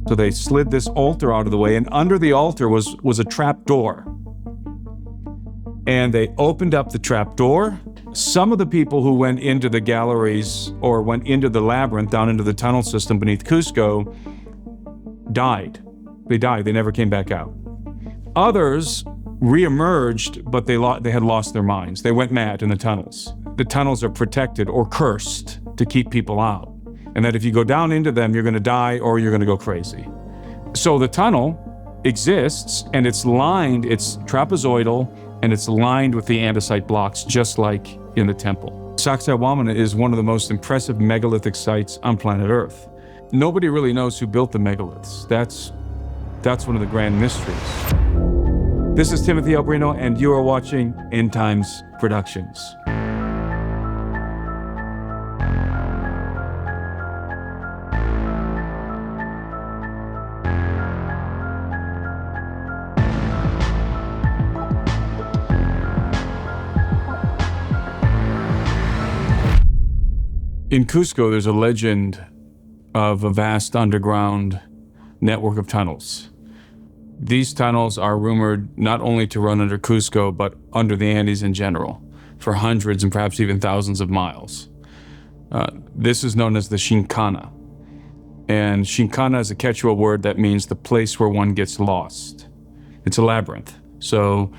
So they slid this altar out of the way, and under the altar was a trap door. And they opened up the trap door. Some of the people who went into the galleries or went into the labyrinth down into the tunnel system beneath Cusco died. They died. They never came back out. Others reemerged, but they had lost their minds. They went mad in the tunnels. The tunnels are protected or cursed to keep people out. And that if you go down into them, you're going to die or you're going to go crazy. So the tunnel exists, and it's trapezoidal, and it's lined with the andesite blocks, just like in the temple. Sacsayhuaman is one of the most impressive megalithic sites on planet Earth. Nobody really knows who built the megaliths. That's one of the grand mysteries. This is Timothy Alberino, and you are watching End Times Productions. In Cusco, there's a legend of a vast underground network of tunnels. These tunnels are rumored not only to run under Cusco, but under the Andes in general, for hundreds and perhaps even thousands of miles. This is known as the Chinkana. And Chinkana is a Quechua word that means the place where one gets lost. It's a labyrinth. So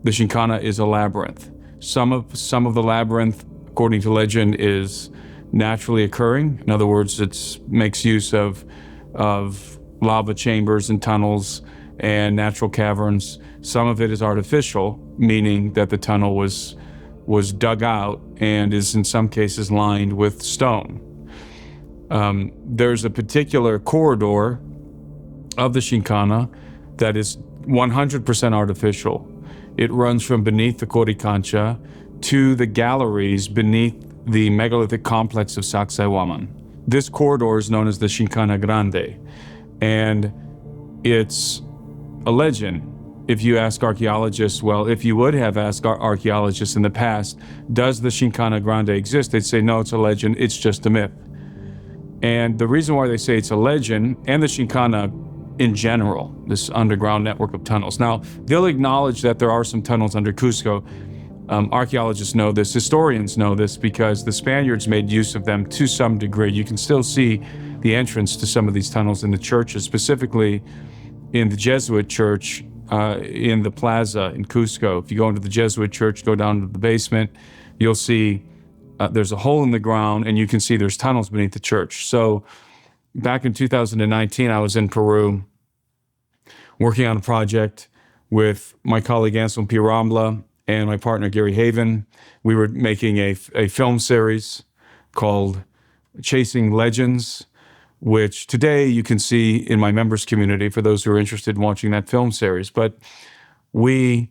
the Chinkana is a labyrinth. Some of the labyrinth, according to legend, is naturally occurring. In other words, it makes use of lava chambers and tunnels and natural caverns. Some of it is artificial, meaning that the tunnel was dug out and is in some cases lined with stone. There's a particular corridor of the Chinkana that is 100% artificial. It runs from beneath the Coricancha to the galleries beneath the megalithic complex of Sacsayhuaman. This corridor is known as the Chinkana Grande, and it's a legend. If you ask archaeologists, well, if you would have asked archaeologists in the past, does the Chinkana Grande exist? They'd say, no, it's a legend, it's just a myth. And the reason why they say it's a legend, and the Chinkana in general, this underground network of tunnels. Now, they'll acknowledge that there are some tunnels under Cusco. Archaeologists know this, historians know this, because the Spaniards made use of them to some degree. You can still see the entrance to some of these tunnels in the churches, specifically in the Jesuit church in the plaza in Cusco. If you go into the Jesuit church, go down to the basement, you'll see there's a hole in the ground, and you can see there's tunnels beneath the church. So back in 2019, I was in Peru working on a project with my colleague Anselm P. Rambla and my partner Gary Haven. We were making a film series called Chasing Legends, which today you can see in my members community for those who are interested in watching that film series. But we,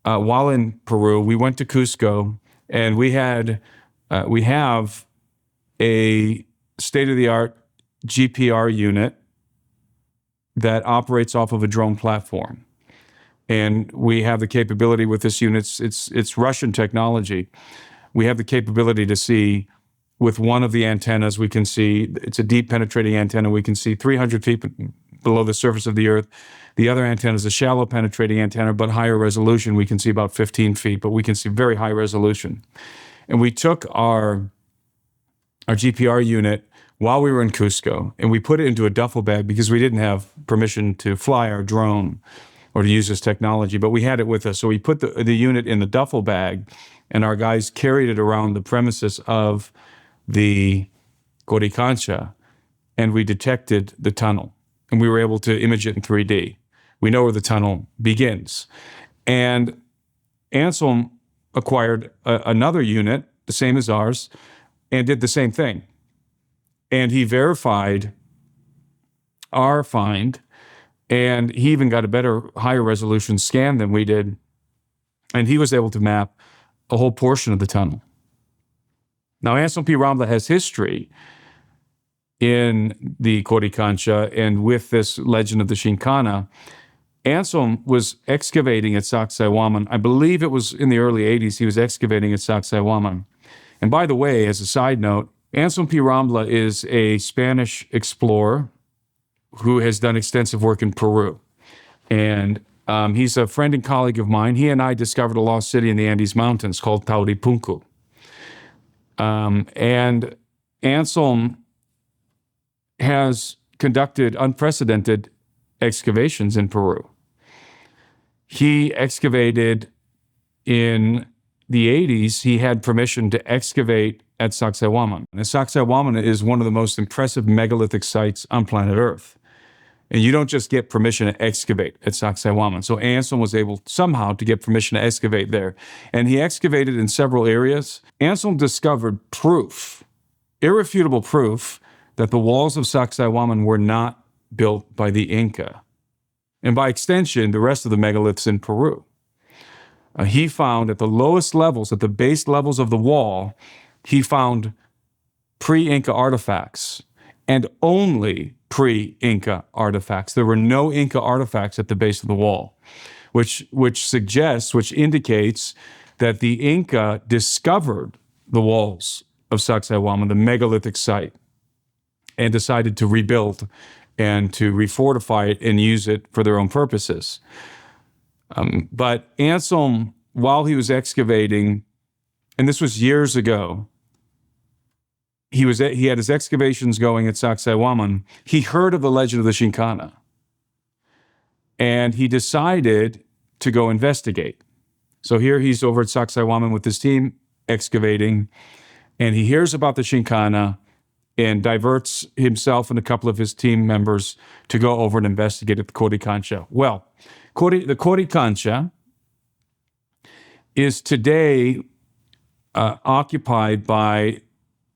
while in Peru, we went to Cusco, and we have a state-of-the-art GPR unit that operates off of a drone platform. And we have the capability with this unit, it's Russian technology. We have the capability to see with one of the antennas, we can see, it's a deep penetrating antenna, we can see 300 feet below the surface of the earth. The other antenna is a shallow penetrating antenna, but higher resolution. We can see about 15 feet, but we can see very high resolution. And we took our GPR unit while we were in Cusco, and we put it into a duffel bag because we didn't have permission to fly our drone or to use this technology, but we had it with us. So we put the unit in the duffel bag, and our guys carried it around the premises of the Coricancha, and we detected the tunnel, and we were able to image it in 3D. We know where the tunnel begins. And Anselm acquired another unit, the same as ours, and did the same thing. And he verified our find, and he even got a better, higher resolution scan than we did. And he was able to map a whole portion of the tunnel. Now, Anselm P. Rambla has history in the Coricancha, and with this legend of the Chinkana. Anselm was excavating at Sacsayhuaman. I believe it was in the early 80s he was excavating at Sacsayhuaman. And by the way, as a side note, Anselm P. Rambla is a Spanish explorer who has done extensive work in Peru. And he's a friend and colleague of mine. He and I discovered a lost city in the Andes Mountains called Tauripunku. And Anselm has conducted unprecedented excavations in Peru. He excavated in the 80s, he had permission to excavate at Sacsayhuaman. And Sacsayhuaman is one of the most impressive megalithic sites on planet Earth. And you don't just get permission to excavate at Sacsayhuaman. So Anselm was able somehow to get permission to excavate there. And he excavated in several areas. Anselm discovered proof, irrefutable proof, that the walls of Sacsayhuaman were not built by the Inca. And by extension, the rest of the megaliths in Peru. He found at the lowest levels, at the base levels of the wall, he found pre-Inca artifacts, and only pre-Inca artifacts. There were no Inca artifacts at the base of the wall, which indicates that the Inca discovered the walls of Sacsayhuaman, the megalithic site, and decided to rebuild and to refortify it and use it for their own purposes. But Anselm, while he was excavating, and this was years ago, he had his excavations going at Sacsayhuaman. He heard of the legend of the Chinkana, and he decided to go investigate. So here he's over at Sacsayhuaman with his team excavating, and he hears about the Chinkana and diverts himself and a couple of his team members to go over and investigate at the Coricancha. Well, the Coricancha is today occupied by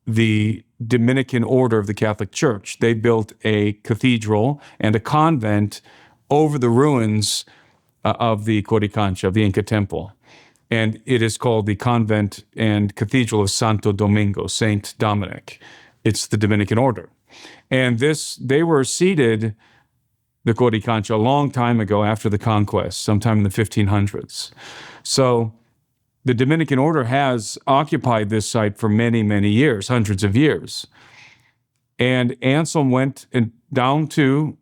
the Dominican Order of the Catholic Church. They built a cathedral and a convent over the ruins of the Coricancha, of the Inca temple. And it is called the Convent and Cathedral of Santo Domingo, Saint Dominic. It's the Dominican Order. And they were seated, the Coricancha, a long time ago after the conquest, sometime in the 1500s. So the Dominican Order has occupied this site for many, many years, hundreds of years. And Anselm went to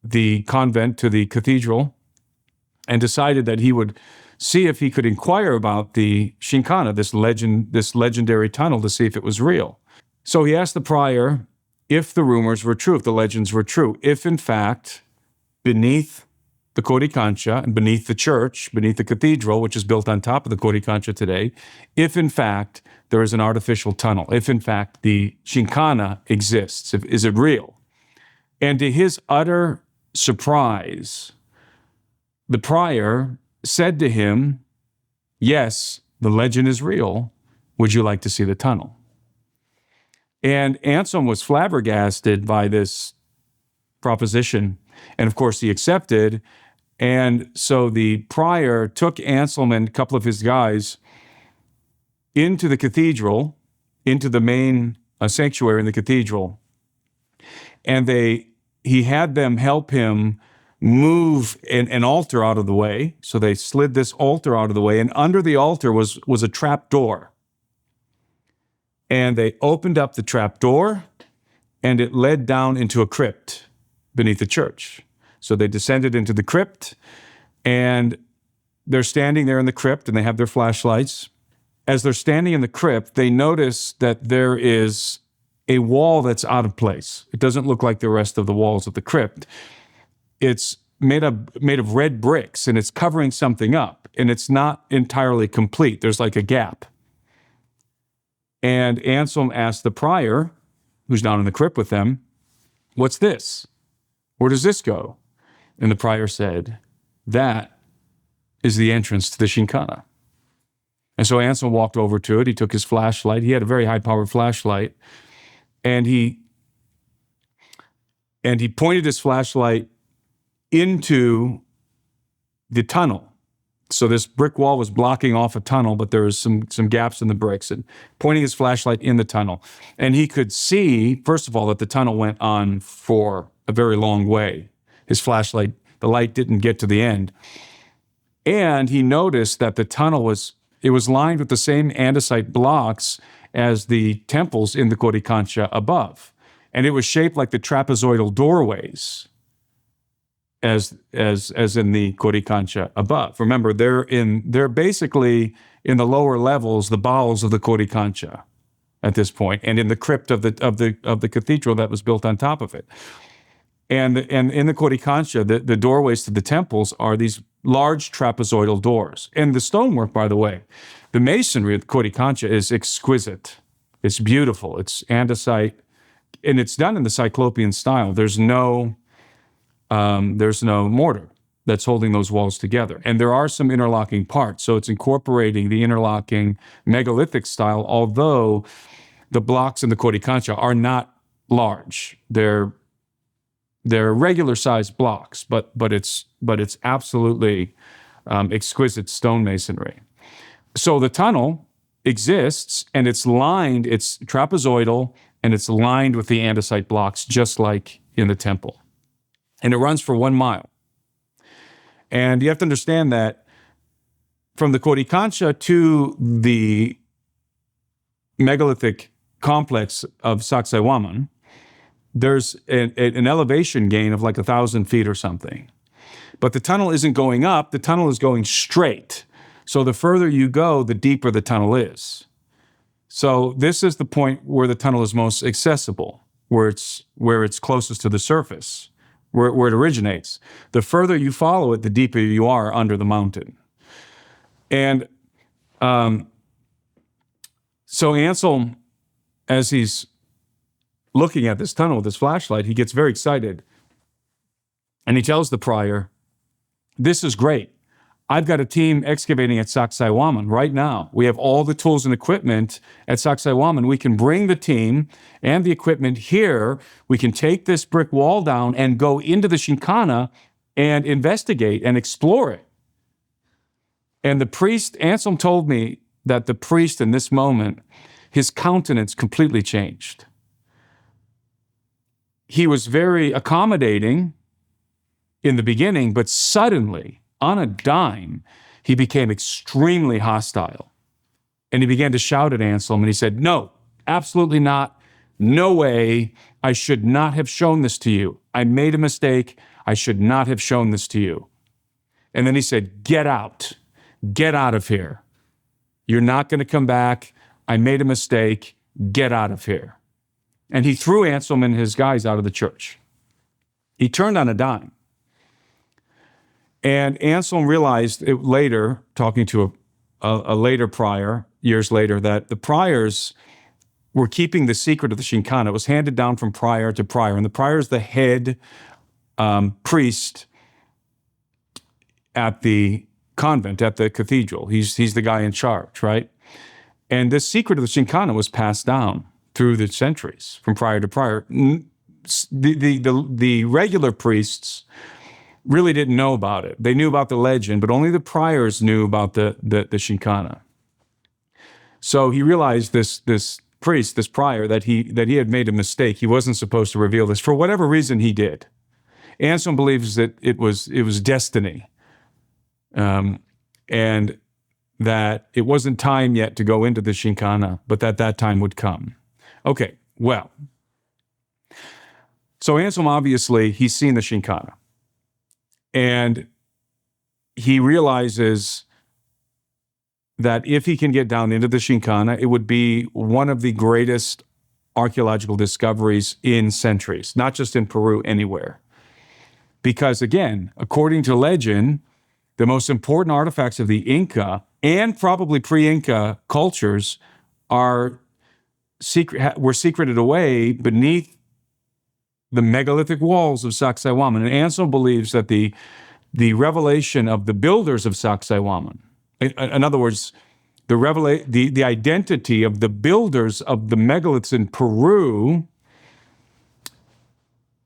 the convent, to the cathedral, and decided that he would see if he could inquire about the Chinkana, this legendary tunnel, to see if it was real. So he asked the prior if the rumors were true, if the legends were true, if in fact beneath the Coricancha and beneath the church, beneath the cathedral, which is built on top of the Coricancha today, if in fact there is an artificial tunnel, if in fact the Chinkana exists, is it real? And to his utter surprise, the prior said to him, "Yes, the legend is real. Would you like to see the tunnel?" And Anselm was flabbergasted by this proposition. And of course, he accepted. And so the prior took Anselm and a couple of his guys into the cathedral, into the main sanctuary in the cathedral. And he had them help him move an altar out of the way. So they slid this altar out of the way, and under the altar was a trap door. And they opened up the trap door, and it led down into a crypt beneath the church. So they descended into the crypt, and they're standing there in the crypt, and they have their flashlights. As they're standing in the crypt, they notice that there is a wall that's out of place. It doesn't look like the rest of the walls of the crypt. It's made of red bricks, and it's covering something up, and it's not entirely complete. There's like a gap. And Anselm asked the prior, who's down in the crypt with them, "What's this? Where does this go?" And the prior said, "That is the entrance to the Chinkana." And so Anselm walked over to it. He took his flashlight. He had a very high-powered flashlight. And he pointed his flashlight into the tunnel. So this brick wall was blocking off a tunnel, but there was some gaps in the bricks, and pointing his flashlight in the tunnel. And he could see, first of all, that the tunnel went on for a very long way. His flashlight, the light didn't get to the end. And he noticed that the tunnel was lined with the same andesite blocks as the temples in the Coricancha above. and it was shaped like the trapezoidal doorways as in the Coricancha above. Remember, they're basically in the lower levels, the bowels of the Coricancha at this point, and in the crypt of the cathedral that was built on top of it. And in the Coricancha, the doorways to the temples are these large trapezoidal doors. And the stonework, by the way, the masonry of the Coricancha is exquisite. It's beautiful. It's andesite, and it's done in the Cyclopean style. There's no mortar that's holding those walls together. And there are some interlocking parts, so it's incorporating the interlocking megalithic style, although the blocks in the Coricancha are not large. They're regular sized blocks, but it's absolutely exquisite stonemasonry. So the tunnel exists, and it's trapezoidal, and it's lined with the andesite blocks, just like in the temple. And it runs for 1 mile. And you have to understand that from the Coricancha to the megalithic complex of Sacsayhuaman, there's an elevation gain of like 1,000 feet or something. But the tunnel isn't going up, the tunnel is going straight. So the further you go, the deeper the tunnel is. So this is the point where the tunnel is most accessible, where it's closest to the surface, where it originates. The further you follow it, the deeper you are under the mountain. And so Anselm, as he's looking at this tunnel with his flashlight, he gets very excited. And he tells the prior, "This is great. I've got a team excavating at Sacsayhuaman right now. We have all the tools and equipment at Sacsayhuaman. We can bring the team and the equipment here. We can take this brick wall down and go into the Chinkana and investigate and explore it." And the priest, Anselm told me that the priest in this moment, his countenance completely changed. He was very accommodating in the beginning, but suddenly, on a dime, he became extremely hostile. And he began to shout at Anselm, and he said, "No, absolutely not. No way. I should not have shown this to you. I made a mistake. I should not have shown this to you." And then he said, "Get out. Get out of here. You're not going to come back. I made a mistake. Get out of here." And he threw Anselm and his guys out of the church. He turned on a dime. And Anselm realized it later, talking to a later prior, years later, that the priors were keeping the secret of the Chinkana. It was handed down from prior to prior. And the prior is the head priest at the convent, at the cathedral. He's the guy in charge, right? And this secret of the Chinkana was passed down through the centuries, from prior to prior. The regular priests really didn't know about it. They knew about the legend, but only the priors knew about the Chinkana. So he realized this priest, this prior, that he had made a mistake. He wasn't supposed to reveal this. For whatever reason, he did. Anselm believes that it was destiny, and that it wasn't time yet to go into the Chinkana, but that time would come. Okay, well, so Anselm, obviously, he's seen the Chinkana, and he realizes that if he can get down into the Chinkana, it would be one of the greatest archaeological discoveries in centuries, not just in Peru, anywhere. Because again, according to legend, the most important artifacts of the Inca and probably pre-Inca cultures were secreted away beneath the megalithic walls of Sacsayhuaman. And Anselm believes that the revelation of the builders of Sacsayhuaman, in other words, the identity of the builders of the megaliths in Peru,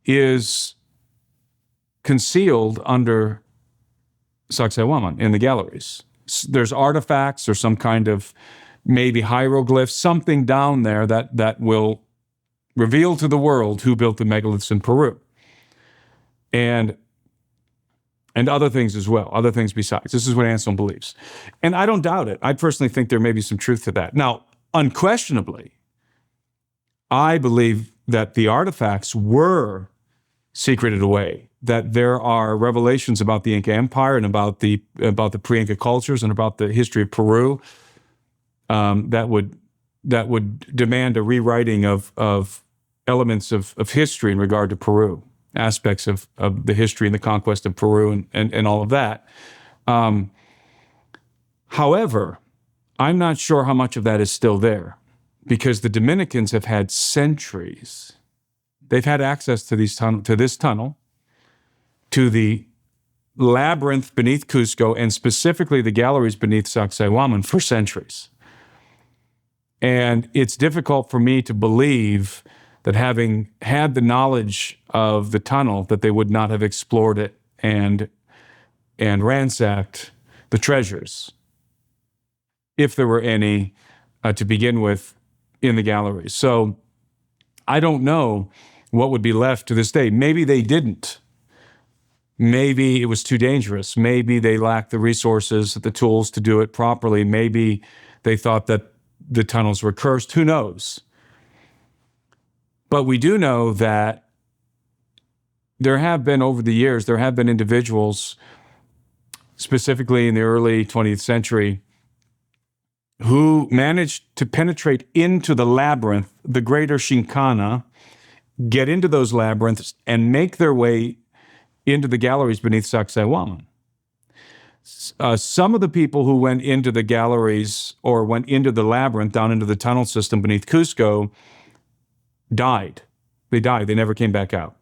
is concealed under Sacsayhuaman in the galleries. There's artifacts or some kind of maybe hieroglyphs, something down there that will reveal to the world who built the megaliths in Peru. And other things as well, other things besides. This is what Anselm believes. And I don't doubt it. I personally think there may be some truth to that. Now, unquestionably, I believe that the artifacts were secreted away, that there are revelations about the Inca Empire and about the pre-Inca cultures and about the history of Peru that would demand a rewriting of elements of history in regard to Peru, aspects of the history and the conquest of Peru and all of that. However, I'm not sure how much of that is still there, because the Dominicans have had centuries. They've had access to this tunnel, to the labyrinth beneath Cusco, and specifically the galleries beneath Sacsayhuaman for centuries. And it's difficult for me to believe that, having had the knowledge of the tunnel, that they would not have explored it and ransacked the treasures, if there were any, to begin with, in the galleries. So I don't know what would be left to this day. Maybe they didn't. Maybe it was too dangerous. Maybe they lacked the resources, the tools to do it properly. Maybe they thought that the tunnels were cursed. Who knows? But we do know that there have been, over the years, there have been individuals, specifically in the early 20th century, who managed to penetrate into the labyrinth, the greater Chinkana, get into those labyrinths, and make their way into the galleries beneath Sacsayhuaman. Some of the people who went into the galleries or went into the labyrinth, down into the tunnel system beneath Cusco, died. They died. They never came back out.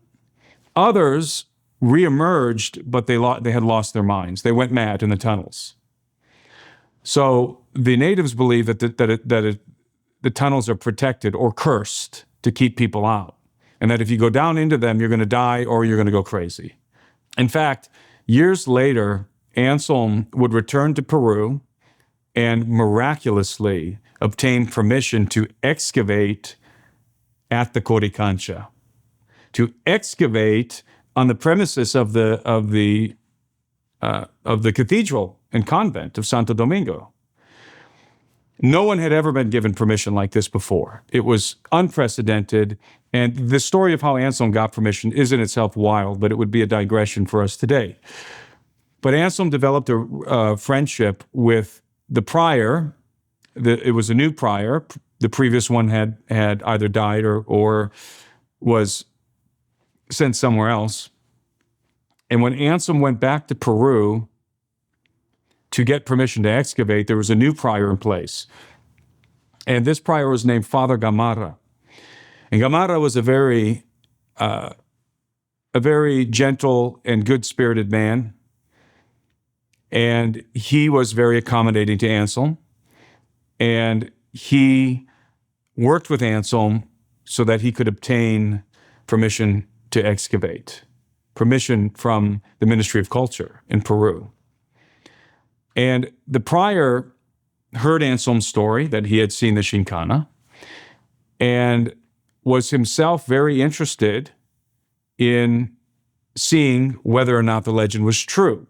Others reemerged, but they had lost their minds. They went mad in the tunnels. So the natives believe that the tunnels are protected or cursed to keep people out, and that if you go down into them, you're going to die or you're going to go crazy. In fact, years later, Anselm would return to Peru and miraculously obtain permission to excavate at the Coricancha, to excavate on the premises of the cathedral and convent of Santo Domingo. No one had ever been given permission like this before. It was unprecedented, and the story of how Anselm got permission is in itself wild, but it would be a digression for us today. But Anselm developed a friendship with the prior. It was a new prior. The previous one had either died or was sent somewhere else. And when Anselm went back to Peru to get permission to excavate, there was a new prior in place. And this prior was named Father Gamarra. And Gamarra was a very gentle and good-spirited man. And he was very accommodating to Anselm. And he worked with Anselm so that he could obtain permission to excavate, permission from the Ministry of Culture in Peru. And the prior heard Anselm's story, that he had seen the Chinkana, and was himself very interested in seeing whether or not the legend was true.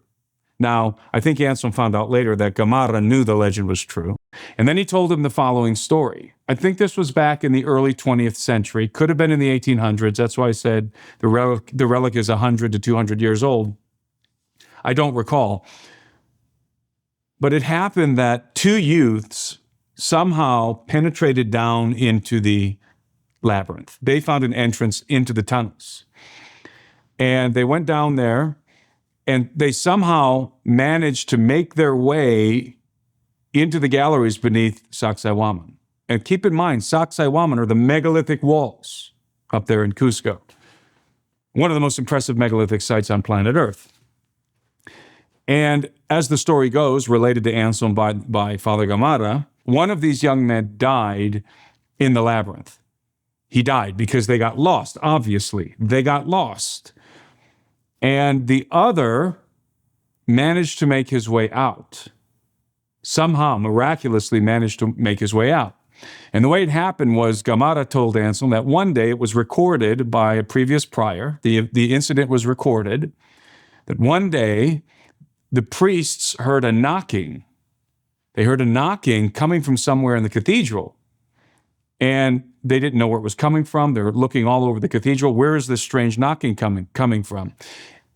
Now, I think Anselm found out later that Gamarra knew the legend was true. And then he told him the following story. I think this was back in the early 20th century. Could have been in the 1800s. That's why I said the relic is 100 to 200 years old. I don't recall. But it happened that two youths somehow penetrated down into the labyrinth. They found an entrance into the tunnels. And they went down there, and they somehow managed to make their way into the galleries beneath Sacsayhuaman. And keep in mind, Sacsayhuaman are the megalithic walls up there in Cusco. One of the most impressive megalithic sites on planet Earth. And as the story goes, related to Anselm by Father Gamarra, one of these young men died in the labyrinth. He died because they got lost, obviously. They got lost. And the other managed to make his way out. Somehow, miraculously managed to make his way out. And the way it happened was Gamarra told Anselm that one day, it was recorded by a previous prior, the incident was recorded, that one day the priests heard a knocking. They heard a knocking coming from somewhere in the cathedral. And they didn't know where it was coming from. They're looking all over the cathedral. Where is this strange knocking coming from?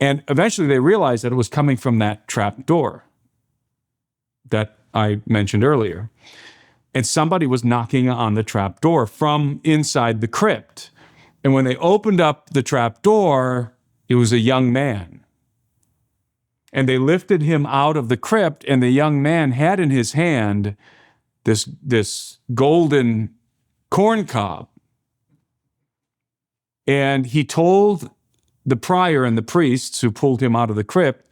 And eventually they realized that it was coming from that trap door that I mentioned earlier. And somebody was knocking on the trap door from inside the crypt. And when they opened up the trap door, it was a young man. And they lifted him out of the crypt, and the young man had in his hand this golden corn cob. And he told the prior and the priests who pulled him out of the crypt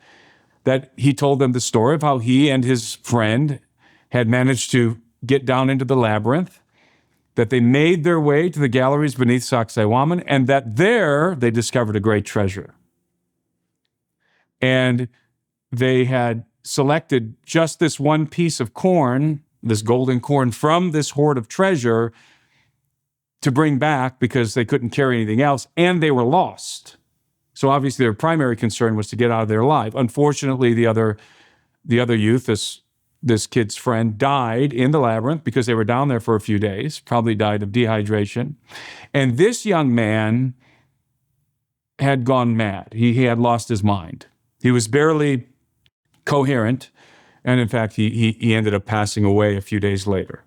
that he told them the story of how he and his friend had managed to get down into the labyrinth, that they made their way to the galleries beneath Sacsayhuaman, and that there they discovered a great treasure. And they had selected just this one piece of corn, this golden corn, from this hoard of treasure to bring back because they couldn't carry anything else, and they were lost. So obviously their primary concern was to get out of there alive. Unfortunately, the other youth, this kid's friend, died in the labyrinth because they were down there for a few days, probably died of dehydration. And this young man had gone mad. He had lost his mind. He was barely coherent, and in fact, he ended up passing away a few days later.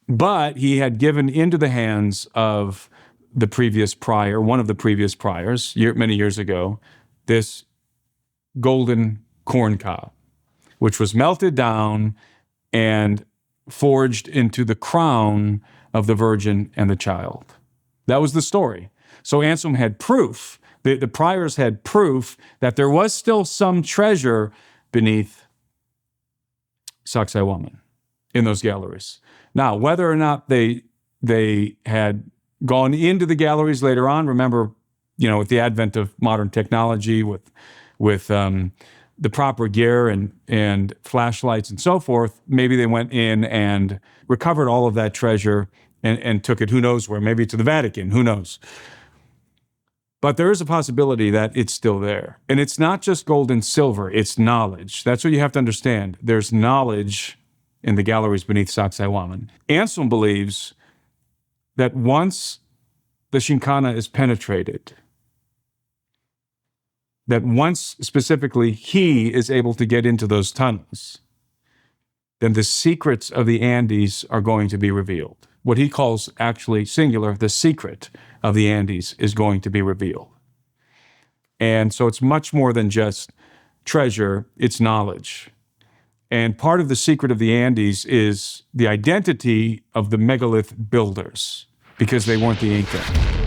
But he had given into the hands of the previous prior, one of the previous priors, many years ago, this golden corn cob, which was melted down and forged into the crown of the Virgin and the Child. That was the story. So Anselm had proof, the priors had proof that there was still some treasure beneath Sacsayhuaman in those galleries. Now, whether or not they had gone into the galleries later on, remember, with the advent of modern technology, with the proper gear and flashlights and so forth, maybe they went in and recovered all of that treasure and took it who knows where, maybe to the Vatican, who knows. But there is a possibility that it's still there. And it's not just gold and silver, it's knowledge. That's what you have to understand. There's knowledge in the galleries beneath Sacsayhuaman. Anselm believes that once the Chinkana is penetrated, that once specifically he is able to get into those tunnels, then the secrets of the Andes are going to be revealed. What he calls, actually singular, the secret of the Andes is going to be revealed. And so it's much more than just treasure, it's knowledge. And part of the secret of the Andes is the identity of the megalith builders, because they weren't the Inca.